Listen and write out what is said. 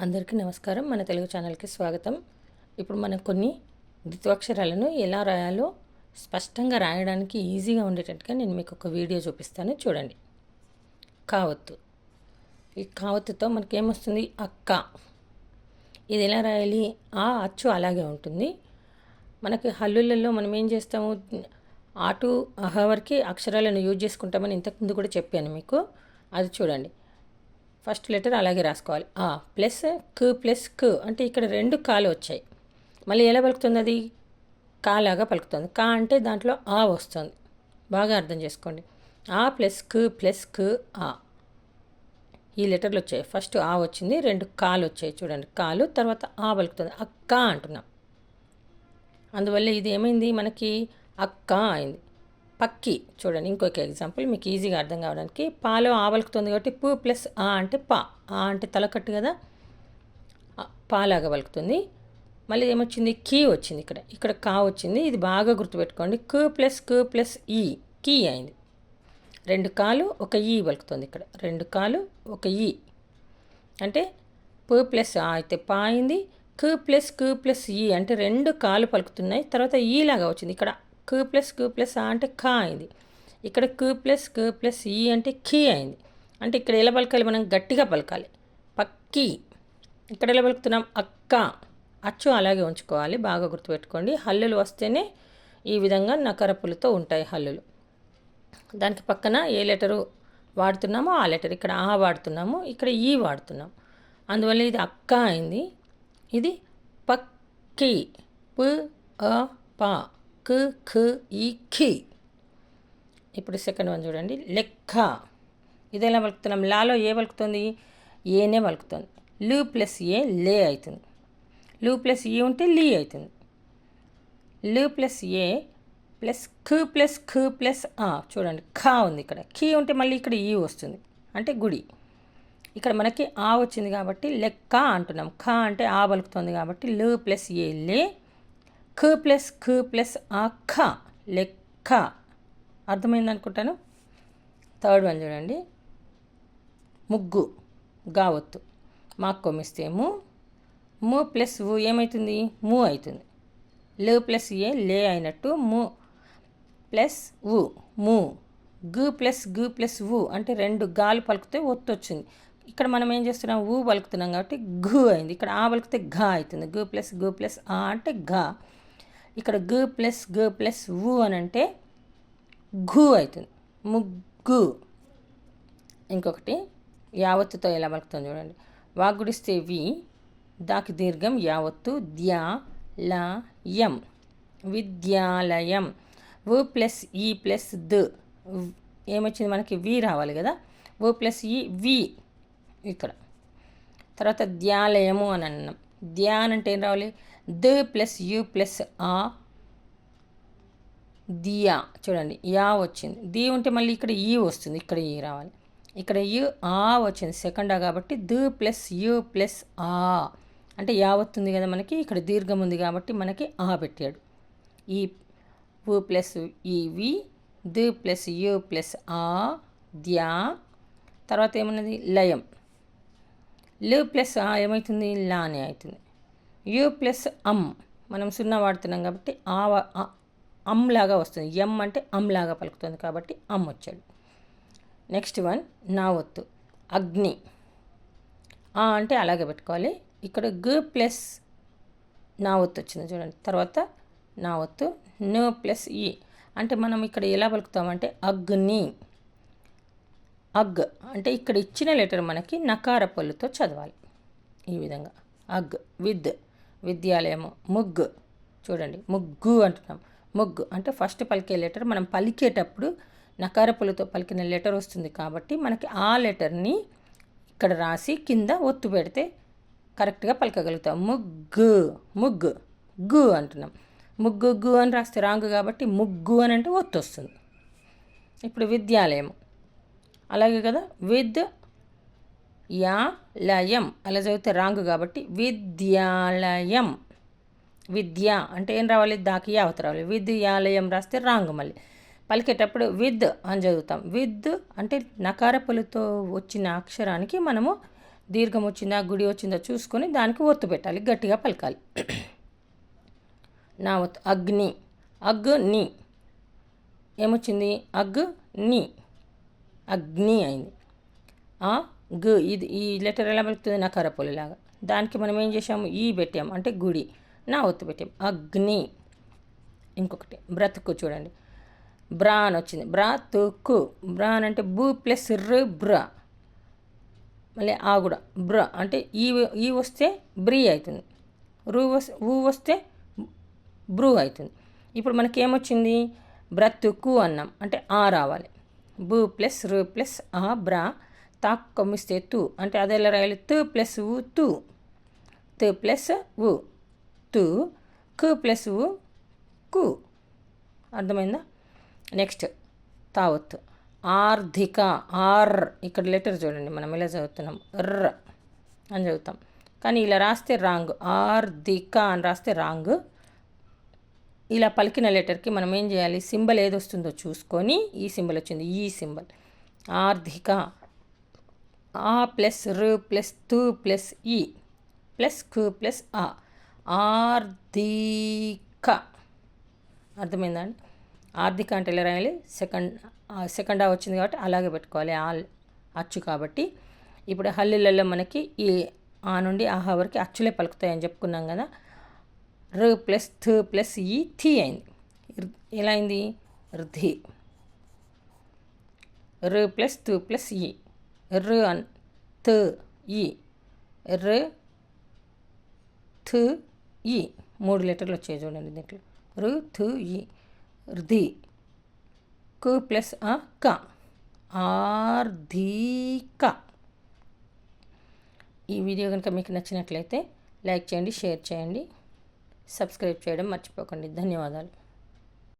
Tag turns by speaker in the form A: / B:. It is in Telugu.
A: అందరికీ నమస్కారం. మన తెలుగు ఛానల్కి స్వాగతం. ఇప్పుడు మనం కొన్ని ద్విత్వాక్షరాలను ఎలా రాయాలో స్పష్టంగా రాయడానికి ఈజీగా ఉండేటట్టుగా నేను మీకు ఒక వీడియో చూపిస్తాను, చూడండి. కావత్తు. ఈ కావత్తుతో మనకేమొస్తుంది? అక్క. ఇది ఎలా రాయాలి? ఆ అచ్చు అలాగే ఉంటుంది. మనకి హల్లులలో మనం ఏం చేస్తాము? ఆటు అహ వరకు అక్షరాలను యూజ్ చేసుకుంటామని ఇంతకుముందు కూడా చెప్పాను మీకు. అది చూడండి. ఫస్ట్ లెటర్ అలాగే రాసుకోవాలి. ఆ ప్లస్ కు అంటే ఇక్కడ రెండు కాలు వచ్చాయి. మళ్ళీ ఎలా పలుకుతుంది? అది కాలాగా పలుకుతుంది. కా అంటే దాంట్లో ఆ వస్తుంది. బాగా అర్థం చేసుకోండి. ఆ ప్లస్ కు ఆ, ఈ లెటర్లు వచ్చాయి. ఫస్ట్ ఆ వచ్చింది, రెండు కాలు వచ్చాయి చూడండి. కాలు తర్వాత ఆ పలుకుతుంది. అక్క అంటున్నాం. అందువల్ల ఇది ఏమైంది? మనకి అక్క అయింది. పక్కి. చూడండి ఇంకొక ఎగ్జాంపుల్ మీకు ఈజీగా అర్థం కావడానికి. పాలో ఆ పలుకుతుంది కాబట్టి పు ప్లస్ ఆ అంటే పా. ఆ అంటే తలకట్టు కదా, పాలాగా పలుకుతుంది. మళ్ళీ ఏమొచ్చింది? కీ వచ్చింది. ఇక్కడ కా వచ్చింది. ఇది బాగా గుర్తుపెట్టుకోండి. కు ప్లస్ ఈ, కీ అయింది. రెండు కాలు ఒక ఈ పలుకుతుంది. ఇక్కడ రెండు కాలు ఒక ఈ అంటే పు ప్లస్ ఆ అయితే పా అయింది. కు ప్లస్ ఈ అంటే రెండు కాలు పలుకుతున్నాయి. తర్వాత ఈలాగా వచ్చింది. ఇక్కడ కు ప్లస్ ఆ అంటే కా అయింది. ఇక్కడ కు ప్లస్ ఈ అంటే కీ అయింది. అంటే ఇక్కడ ఎలా పలకాలి? మనం గట్టిగా పలకాలి. పక్కి. ఇక్కడ ఎలా పలుకుతున్నాం? అక్క. అచ్చు అలాగే ఉంచుకోవాలి, బాగా గుర్తుపెట్టుకోండి. హల్లులు వస్తేనే ఈ విధంగా నకరపులతో ఉంటాయి హల్లులు. దానికి పక్కన ఏ లెటరు వాడుతున్నామో ఆ లెటర్. ఇక్కడ ఆ వాడుతున్నాము, ఇక్కడ ఈ వాడుతున్నాం. అందువల్ల ఇది అక్క అయింది. ఇది పక్కి. పు అ ప కు ఖ ఈ ఖి. ఇప్పుడు సెకండ్ వన్ చూడండి. లెక్క. ఇది ఎలా పలుకుతున్నాం? లాలో ఏ పలుకుతుంది? ఏనే పలుకుతుంది. లు ప్లస్ ఏ లే అవుతుంది. లు ప్లస్ ఈ ఉంటే లీ అవుతుంది. లు ప్లస్ ఏ ప్లస్ ప్లస్ ఆ. చూడండి ఖా ఉంది. ఇక్కడ ఖీ ఉంటే మళ్ళీ ఇక్కడ ఈ వస్తుంది అంటే గుడి. ఇక్కడ మనకి ఆ వచ్చింది కాబట్టి లెక్క అంటున్నాం. ఖా అంటే ఆ పలుకుతుంది కాబట్టి లు ప్లస్ ఏ లే, కు ప్లస్ ఆ ఖ, లెక్క. అర్థమైంది అనుకుంటాను. థర్డ్ వన్ చూడండి. ముగ్గు. గావత్తు. మాకు కొమ్మిస్తే ము ప్లస్ వు ఏమవుతుంది? ము అవుతుంది. లు ప్లస్ ఏ లే అయినట్టు ము ప్లస్ వు ము. గు ప్లస్ వు అంటే రెండు గాలు పలికితే ఒత్తు వచ్చింది. ఇక్కడ మనం ఏం చేస్తున్నాం? ఊ పలుకుతున్నాం కాబట్టి ఘు అయింది. ఇక్కడ ఆ పలికితే ఘా అవుతుంది. గు ప్లస్ ఆ అంటే ఘా. ఇక్కడ గు ప్లస్ వు అని అంటే ఘు అవుతుంది. ముగ్గు. ఇంకొకటి యావత్తుతో ఎలా పలుకుతుంది చూడండి. వాగుడిస్తే వి, దాకి దీర్ఘం యావత్తు, ద్యా ల యం, విద్యాలయం. వు ప్లస్ ఈ ప్లస్ ద ఏమొచ్చింది? మనకి వి రావాలి కదా. వు ప్లస్ ఈ వి ఇక్కడ. తర్వాత ద్యాలయము అని అన్నాం. ద్యా అంటే ఏం రావాలి? ద ప్లస్ యు ప్లస్ ఆ, దియా. చూడండి యా వచ్చింది. ది ఉంటే మళ్ళీ ఇక్కడ ఈ వస్తుంది. ఇక్కడ ఈ రావాలి. ఇక్కడ యు ఆ వచ్చింది సెకండ్ ఆ కాబట్టి ద ప్లస్ యు ప్లస్ ఆ అంటే యావత్తుంది కదా మనకి. ఇక్కడ దీర్ఘం ఉంది కాబట్టి మనకి ఆ పెట్టాడు. ఈ వు ప్లస్ ఈ వి, ద ప్లస్ యు ప్లస్ ఆ, ద్యా. తర్వాత ఏమున్నది? లయం. లు ప్లస్ ఆ ఏమవుతుంది? లానే అవుతుంది. యు ప్లస్ అమ్, మనం సున్నా వాడుతున్నాం కాబట్టి అమ్ లాగా వస్తుంది. ఎం అంటే అమ్ లాగా పలుకుతుంది కాబట్టి అమ్ వచ్చాడు. నెక్స్ట్ వన్ నా ఒత్తు. అగ్ని. ఆ అంటే అలాగే పెట్టుకోవాలి. ఇక్కడ గు ప్లస్ నా ఒత్తు వచ్చింది చూడండి. తర్వాత నా ఒత్తు ను ప్లస్ ఈ అంటే మనం ఇక్కడ ఎలా పలుకుతామంటే అగ్ని. అగ్ అంటే ఇక్కడ ఇచ్చిన లెటర్ మనకి నకార పళ్ళుతో చదవాలి ఈ విధంగా. అగ్. విద్యాలయము. ముగ్గు. చూడండి ముగ్గు అంటున్నాం. ముగ్గు అంటే ఫస్ట్ పలికే లెటర్ మనం పలికేటప్పుడు నకార పళ్ళుతో పలికిన లెటర్ వస్తుంది కాబట్టి మనకి ఆ లెటర్ని ఇక్కడ రాసి కింద ఒత్తు పెడితే కరెక్ట్గా పలకగలుగుతాం. ముగ్గు గు అంటున్నాం. ముగ్గు అని రాస్తే రాంగ్ కాబట్టి ముగ్గు అని అంటే ఒత్తు వస్తుంది. ఇప్పుడు విద్యాలయం అలాగే కదా. లయం అలా చదివితే రాంగ్ కాబట్టి విద్యాలయం. విద్య అంటే ఏం రావాలి? దాకి యావత్ రావాలి. విద్యాలయం రాస్తే రాంగ్. మళ్ళీ పలికేటప్పుడు విద్ అని చదువుతాం. విద్ అంటే నకార పలుతో వచ్చిన అక్షరానికి మనము దీర్ఘం వచ్చిందా గుడి వచ్చిందా చూసుకొని దానికి ఒత్తు పెట్టాలి, గట్టిగా పలకాలి. నా ఒత్తు అగ్ని, అగ్ని ఏమొచ్చింది? అగ్ని, అగ్ని అయింది. ఇది ఈ లెటర్ ఎలా పలుకుతుంది? నకారపొలిలాగా. దానికి మనం ఏం చేసాము? ఈ పెట్టాము అంటే గుడి, నా ఒత్తు పెట్టాము, అగ్ని. ఇంకొకటి బ్రతుకు చూడండి, బ్రా అని వచ్చింది, బ్రాతుకు. బ్రాన్ అంటే బు ప్లస్ ర్ బ్ర, మళ్ళీ ఆ కూడా బ్ర అంటే ఈ వస్తే బ్రీ అవుతుంది, ఊ వస్తే బ్రూ అవుతుంది. ఇప్పుడు మనకి ఏమొచ్చింది? బ్రతుకు అన్నాం అంటే ఆ రావాలి, బు ప్లస్ రు ప్లస్ ఆ బ్రా, తాకు కొమ్మిస్తే తు అంటే అదే ఎలా రాయాలి? తు ప్లస్ ఊ తు, తు ప్లస్ ఊ తు, కు ప్లస్ ఊ కు. అర్థమైందా? నెక్స్ట్ తావత్తు, ఆర్థిక. ఇక్కడ లెటర్ చూడండి, మనం ఎలా చదువుతున్నాం? ర్ అని చదువుతాం, కానీ ఇలా రాస్తే రాంగ్. ఆర్థిక అని రాస్తే రాంగ్. ఇలా పలికిన లెటర్కి మనం ఏం చేయాలి? సింబల్ ఏది వస్తుందో చూసుకొని, ఈ సింబల్ వచ్చింది, ఈ సింబల్. ఆర్థిక, ఆ ప్లస్ రు ప్లస్ తు ప్లస్ ఈ ప్లస్ కు ప్లస్ ఆ, ఆర్థిక. అర్థమైందా అండి? ఆర్థిక అంటే ఎలా రాయాలి? సెకండ్ ఆ వచ్చింది కాబట్టి అలాగే పెట్టుకోవాలి, అచ్చు కాబట్టి. ఇప్పుడు హల్లులలో మనకి ఈ ఆ నుండి ఆహా వరకు అచ్చులే పలుకుతాయని చెప్పుకున్నాం కదా. రు ప్లస్ థు ప్లస్ ఈ థీ అయింది. ఎలా అయింది? రుధి. రు ప్లస్ తు ప్లస్ ఈ, రు అన్ తు ఈ, రు థు ఈ. 3 లెటర్లు వచ్చాయి చూడండి దీంట్లో. రు థు ఈ, రుధి. కు ప్లస్ ఆ క, ఆర్థిక. ఈ వీడియో కనుక మీకు నచ్చినట్లయితే లైక్ చేయండి, షేర్ చేయండి, సబ్స్క్రైబ్ చేయడం మర్చిపోకండి. ధన్యవాదాలు.